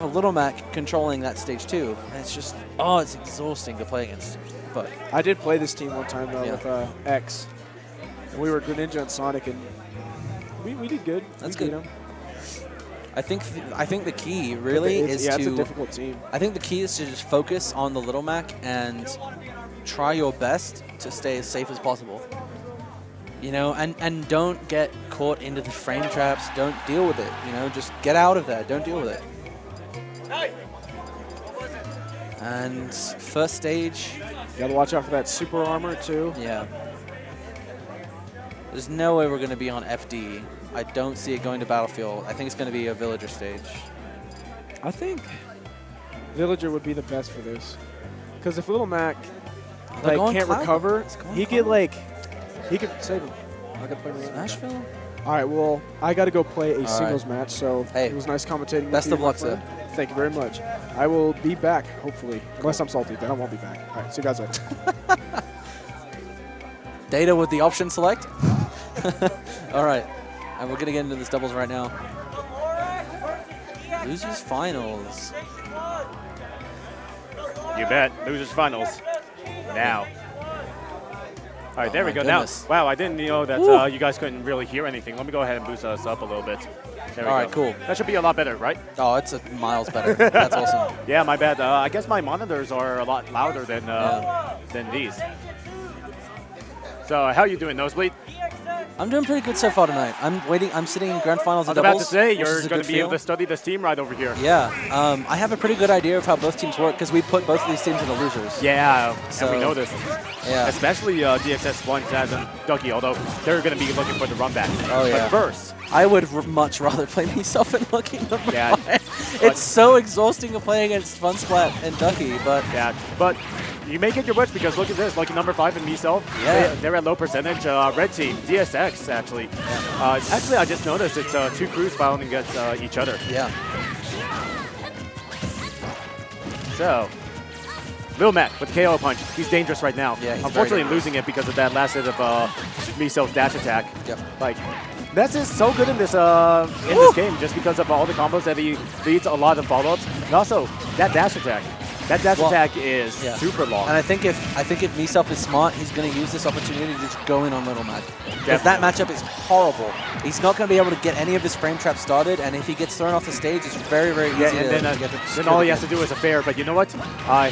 Little Mac controlling that stage too. And it's just, oh, it's exhausting to play against. But I did play this team one time though with X, and we were Greninja and Sonic, and we did good. That's we beat good. him. I think the key really is it's to. a difficult team. I think the key is to just focus on the Little Mac and try your best to stay as safe as possible. You know, and don't get caught into the frame traps. Don't deal with it. You know, just get out of there. Don't deal with it. And first stage. You gotta watch out for that super armor too. Yeah. There's no way we're going to be on FD. I don't see it going to Battlefield. I think it's going to be a Villager stage. I think Villager would be the best for this, because if Little Mac can't recover, he could save him. I could play Smashville? All right, well, I got to go play a singles match, so hey, it was nice commentating. Best of luck, sir. Thank you very much. I will be back, hopefully. Unless I'm salty, then I won't be back. All right, see you guys later. Data with the option select. All right, and we're going to get into this doubles right now. Losers finals. You bet. Losers finals. Now. All right, there we go. Goodness. Now, wow, I didn't know that you guys couldn't really hear anything. Let me go ahead and boost us up a little bit. There we go. All right, cool. That should be a lot better, right? Oh, it's miles better. That's awesome. Yeah, my bad. I guess my monitors are a lot louder than these. So, how are you doing, Nosebleed? I'm doing pretty good so far tonight. I'm sitting in grand finals I and was doubles. about to say, you're going going to be able to study this team right over here. Yeah. I have a pretty good idea of how both teams work because we put both of these teams in the losers. Yeah, So, and we know this. Yeah. Especially DxS Funsplat and Duckie, although they're going to be looking for the run back. Oh, yeah. But first, I would much rather play Miiself and Lucky number Yeah. 5. It's so exhausting to play against Funsplat and Duckie, but yeah, but you may get your wish because look at this, Lucky number 5 and Miiself. Yeah. They're at low percentage. Red team, DSX actually. Yeah. Actually, I just noticed it's two crews fighting against each other. yeah. So, Lil Mac with KO punch. He's dangerous right now. Yeah, he's unfortunately very losing it because of that last hit of Miiself's dash attack. Yep. Like, Ness is so good in this game just because of all the combos that he leads a lot of follow-ups. And also, that dash attack. That dash attack is super long. And I think if Miiself is smart, he's going to use this opportunity to just go in on Little Mac. Because that matchup is horrible. He's not going to be able to get any of his frame traps started, and if he gets thrown off the stage, it's very, very easy and then all he has to do is a fair. But you know what?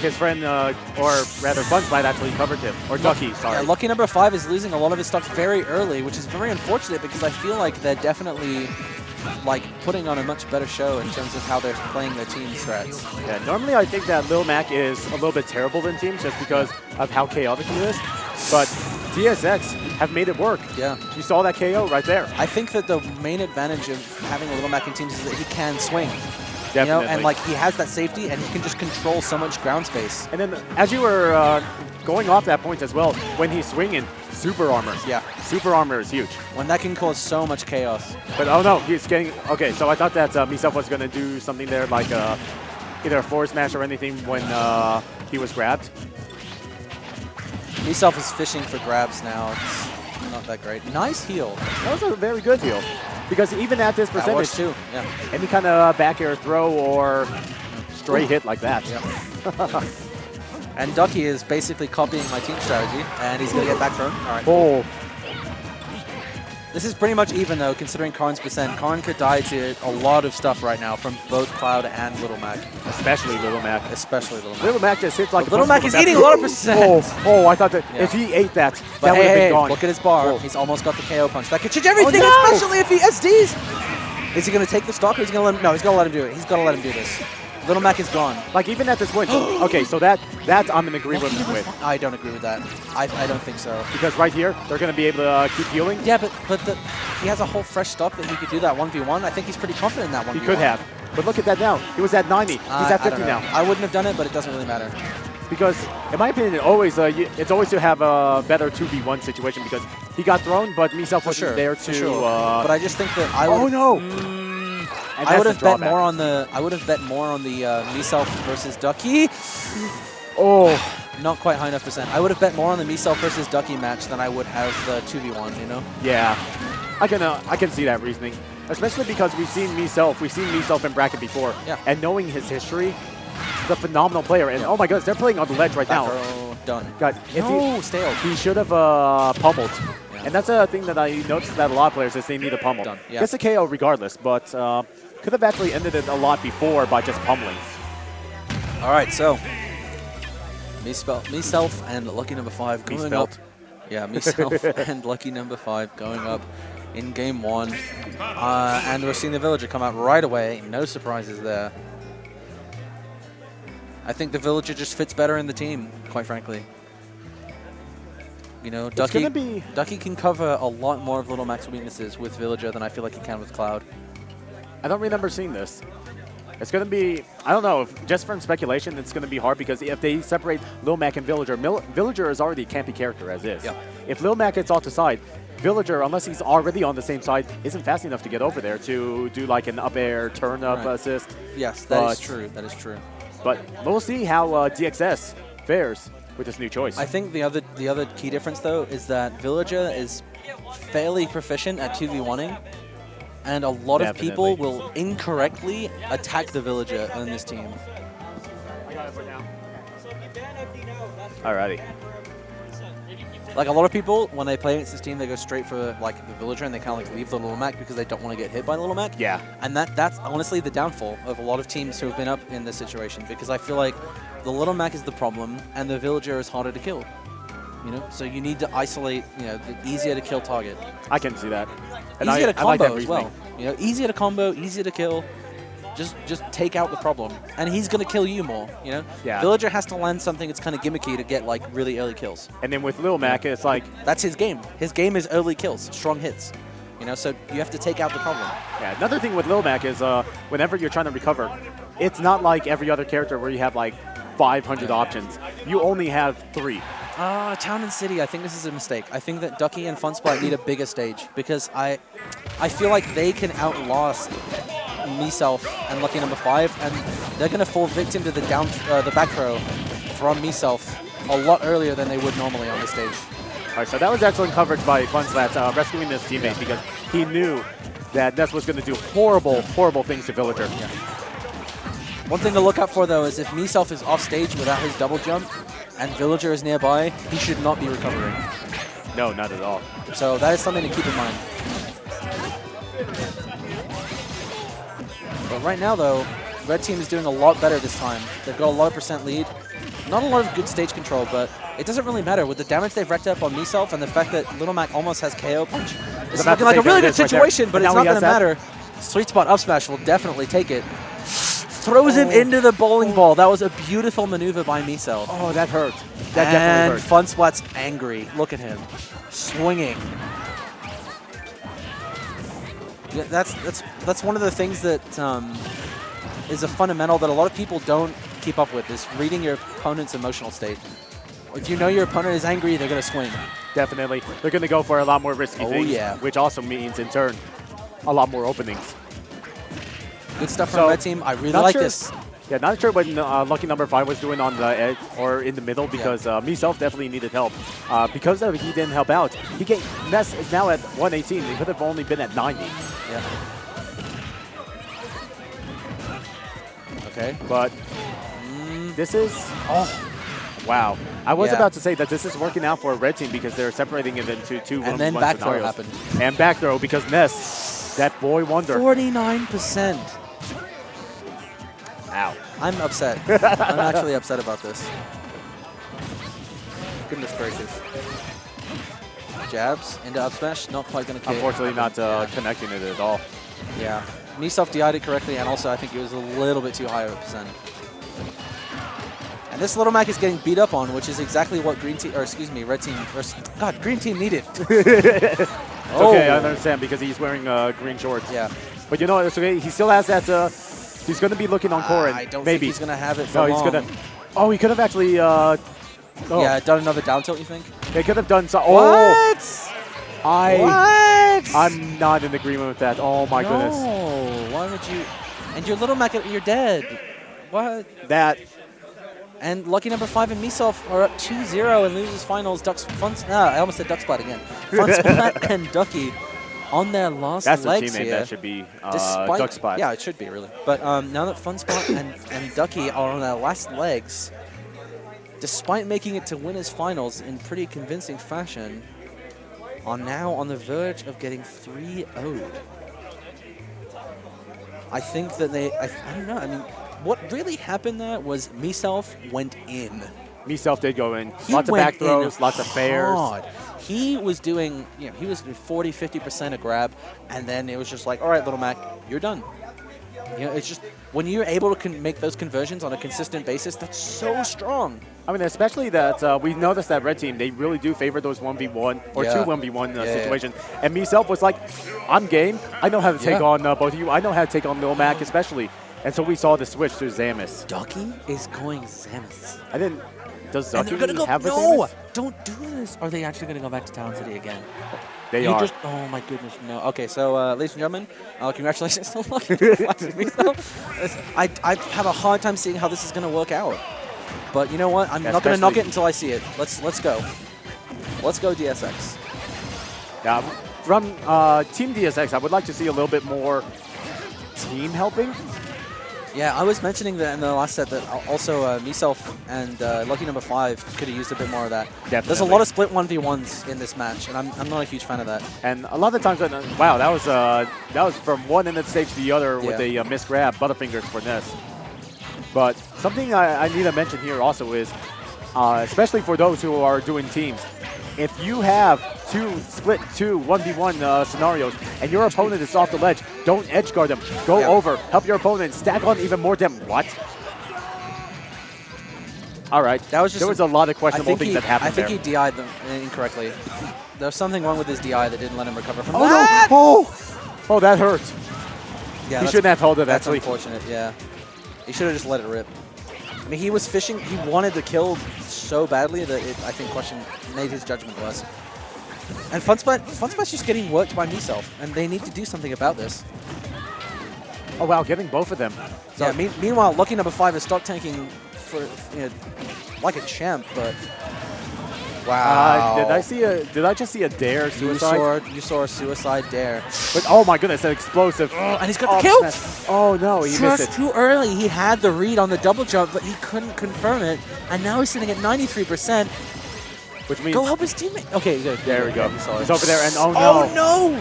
His friend, or rather Funsplat, actually covered him. Or Duckie, sorry. Yeah, Lucky number 5 is losing a lot of his stocks very early, which is very unfortunate because I feel like they're definitely putting on a much better show in terms of how they're playing their team strats. Yeah, normally I think that Lil Mac is a little bit terrible in teams just because of how chaotic he is. But DSX have made it work. Yeah. You saw that KO right there. I think that the main advantage of having a Little Mac in teams is that he can swing. Definitely. You know, and he has that safety and he can just control so much ground space. And then as you were going off that point as well, when he's swinging, super armor. Yeah. Super armor is huge. When that can cause so much chaos. But oh no, he's getting, okay, so I thought that Miiself was going to do something there like either a forward smash or anything when he was grabbed. Miiself is fishing for grabs now. It's not that great. Nice heal. That was a very good heal. Because even at this That percentage, works too. Yeah. any kind of back air throw or stray hit like that. Yeah. And Duckie is basically copying my team strategy, and he's going to get back thrown. All right. Oh. This is pretty much even, though, considering Karn's percent. Karn could die to a lot of stuff right now from both Cloud and Little Mac. Especially Little Mac. Especially Little Mac. Little Mac just hits like Little Mac is eating a lot of percent. Oh, I thought that if he ate that, But that would have been hey, gone. look at his bar. Oh. He's almost got the KO punch. That could change everything, no! especially if he SDs. Is he going to take the stock or is he going to let him? No, he's going to let him do it. He's got to let him do this. Little Mac is gone. Like, even at this point, okay, so that I'm in agreement with. I don't agree with that. I don't think so. Because right here, they're going to be able to keep healing. Yeah, but he has a whole fresh stock that he could do that 1v1. I think he's pretty confident in that 1v1. He could have. But look at that now. He was at 90. He's at 50 now. I wouldn't have done it, but it doesn't really matter. Because, in my opinion, it's always to have a better 2v1 situation because he got thrown, but Miiself wasn't there to... but I just think that I would... Oh, no! I would have bet more on the Miiself versus Duckie. Oh, not quite high enough percent. I would have bet more on the Miiself versus Duckie match than I would have the 2v1. You know? Yeah, I can see that reasoning. Especially because we've seen Miiself in bracket before. Yeah. And knowing his history, he's a phenomenal player. And oh my goodness, they're playing on the ledge right now. Done. God, if stale. he should have pummeled. Yeah. And that's a thing that I noticed that a lot of players is they need a pummel. Done. Yeah. Gets a KO regardless, but could have actually ended it a lot before by just pummeling. All right, so Miiself and lucky number 5 going up. Yeah, Miiself and lucky number 5 going up in game 1. And we're seeing the Villager come out right away. No surprises there. I think the Villager just fits better in the team, quite frankly. You know, Duckie can cover a lot more of Little Mac's weaknesses with Villager than I feel like he can with Cloud. I don't remember seeing this. It's going to be, I don't know, just from speculation, it's going to be hard because if they separate Lil Mac and Villager, Villager is already a campy character as is. Yep. If Lil Mac gets off the side, Villager, unless he's already on the same side, isn't fast enough to get over there to do like an up air turn up assist. Yes, that is true. That is true. But we'll see how DxS fares with this new choice. I think the other key difference though is that Villager is fairly proficient at 2v1ing. And a lot of people will incorrectly attack the Villager on this team. Alrighty. Like a lot of people, when they play against this team, they go straight for like the Villager and they kind of like leave the Little Mac because they don't want to get hit by the Little Mac. Yeah. And that's honestly the downfall of a lot of teams who have been up in this situation because I feel like the Little Mac is the problem and the Villager is harder to kill. You know, so you need to isolate, you know, the easier to kill target. I can see that. And easier to combo like as well. You know, easier to combo, easier to kill. Just take out the problem, and he's gonna kill you more. You know, yeah. Villager has to land something that's kind of gimmicky to get like really early kills. And then with Lil Mac, it's like that's his game. His game is early kills, strong hits. You know, so you have to take out the problem. Yeah. Another thing with Lil Mac is whenever you're trying to recover, it's not like every other character where you have like 500 options. You only have 3. Town and City, I think this is a mistake. I think that Duckie and Funsplat need a bigger stage because I feel like they can outlast Miiself and lucky number 5, and they're going to fall victim to the back throw from Miiself a lot earlier than they would normally on this stage. All right, so that was excellent coverage by Funsplat, rescuing his teammate because he knew that Ness was going to do horrible, horrible things to Villager. Yeah. One thing to look out for, though, is if Miiself is off stage without his double jump and Villager is nearby, he should not be recovering. No, not at all. So that is something to keep in mind. But right now, though, Red Team is doing a lot better this time. They've got a lot of % lead. Not a lot of good stage control, but it doesn't really matter. With the damage they've racked up on Miiself and the fact that Little Mac almost has KO punch, it's looking like a really good situation, but it's not going to matter. Sweet spot up smash will definitely take it. Throws him into the bowling ball. That was a beautiful maneuver by Miiself. Oh, that hurt. That definitely hurt. Funsplat's angry. Look at him. Swinging. Yeah, that's one of the things that is a fundamental that a lot of people don't keep up with, is reading your opponent's emotional state. If you know your opponent is angry, they're going to swing. Definitely. They're going to go for a lot more risky things, yeah. Which also means, in turn, a lot more openings. Good stuff from Red Team. I really like this. Yeah, not sure what lucky number 5 was doing on the edge or in the middle because Miiself definitely needed help. Because he didn't help out, Ness is now at 118. He could have only been at 90. Yeah. Okay. But this is... Oh, wow. I was about to say that this is working out for a Red Team because they're separating it into 2 and then back throw happened. And back throw because Ness, that boy wonder. 49%. Ow. I'm upset. I'm actually upset about this. Goodness gracious. Jabs into up smash, not quite going to kill. Unfortunately not connecting it at all. Yeah. Miiself DI'd it correctly, and also I think it was a little bit too high of a %. And this Little Mac is getting beat up on, which is exactly what Red Team, Green Team needed. Okay, I understand because he's wearing green shorts. Yeah. But you know, it's okay. He still has that. He's going to be looking on Corrin. I don't maybe think he's going to have it for long. He's going to. Oh, he could have actually. Yeah, done another down tilt, you think? They could have done so. What? Oh, I'm not in agreement with that. Oh my goodness. No, why would you? And your Little Mac, you're dead. What? That. And lucky number 5 and Miiself are up 2-0 and loses finals. I almost said Ducksplat again. Funsplat and Duckie on their last That's legs the teammate here. that should be Despite, Duck Spot. Yeah, it should be, really. But now that Funsplat and Duckie are on their last legs, despite making it to winners finals in pretty convincing fashion, are now on the verge of getting 3-0'd. I think that I don't know. I mean, what really happened there was Miiself went in. Miiself did go in. He lots of went back throws, in lots of fairs. hard. He was doing, he was doing 40, 50% a grab, and then it was just like, all right, Little Mac, you're done. It's just, when you're able to make those conversions on a consistent basis, that's so strong. I mean, especially that we noticed that red team, they really do favor those 1v1 or 2 1v1 situations. Yeah. And Miiself was like, I'm game. I know how to take on both of you. I know how to take on Lil Mac especially. And so we saw the switch to Zamus. Duckie is going Zamus. I didn't. Does Duckie have the No! Don't do this. Are they actually going to go back to Town City again? They are. Oh my goodness, no. Okay, so ladies and gentlemen, congratulations to I have a hard time seeing how this is going to work out. But you know what? I'm not going to knock it until I see it. Let's go. Let's go DxS. Now, from Team DxS, I would like to see a little bit more team helping. Yeah, I was mentioning that in the last set that also Miiself and Lucky Number 5 could have used a bit more of that. Definitely. There's a lot of split 1v1s in this match, and I'm not a huge fan of that. And a lot of times, wow, that was from one end of the stage to the other with a missed grab, Butterfingers for Ness. But something I need to mention here also is, especially for those who are doing teams, if you have split 1v1 scenarios and your opponent is off the ledge, don't edge guard them. Go over, help your opponent, stack on even more damage. What? All right, there was a lot of questionable things that happened there. I think he DI'd them incorrectly. There was something wrong with his DI that didn't let him recover from that. No. Oh, that hurt. Yeah, he shouldn't have held it, That's unfortunate, yeah. He should have just let it rip. I mean, he was fishing. He wanted to kill so badly that I think made his judgment less. And Funsplat's just getting worked by Miiself, and they need to do something about this. Oh wow, getting both of them. So yeah. Meanwhile, Lucky Number 5 is stock tanking for like a champ, but wow. Did I just see a dare suicide? You saw a suicide dare. But oh my goodness, an explosive. And he's got the kill. Oh no, he missed it. Too early. He had the read on the double jump, but he couldn't confirm it. And now he's sitting at 93%. Which means go help his teammate. Okay, good. There we go. He's over there, and oh no. Oh no!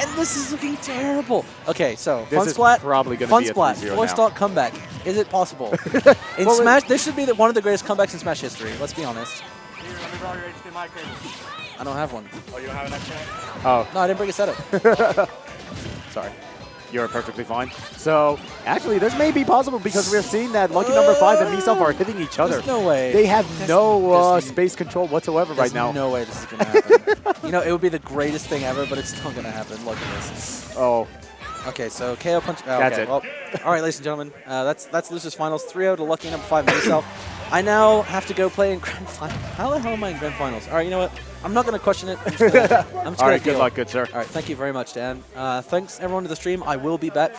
And this is looking terrible. Okay, so Funsplat, probably going to be a 3-0 4-stock comeback. Is it possible? In Smash, this should be one of the greatest comebacks in Smash history. Let's be honest. I don't have one. Oh, you don't have an extra one? Oh. No, I didn't bring a setup. Sorry. You're perfectly fine. So, actually, this may be possible because we're seeing that Lucky Number 5 and Miiself are hitting each other. There's no way. They have no space control whatsoever right now. There's no way this is going to happen. It would be the greatest thing ever, but it's not going to happen. Look at this. Oh. Okay, so KO punch. Oh, that's okay. it. Well, all right, ladies and gentlemen, that's Losers Finals. 3-0 to Lucky Number 5 Miiself. I now have to go play in Grand Finals. How the hell am I in Grand Finals? All right, you know what? I'm not going to question it. I'm just going to All right, good luck, good sir. All right, thank you very much, Dan. Thanks, everyone, to the stream. I will be back.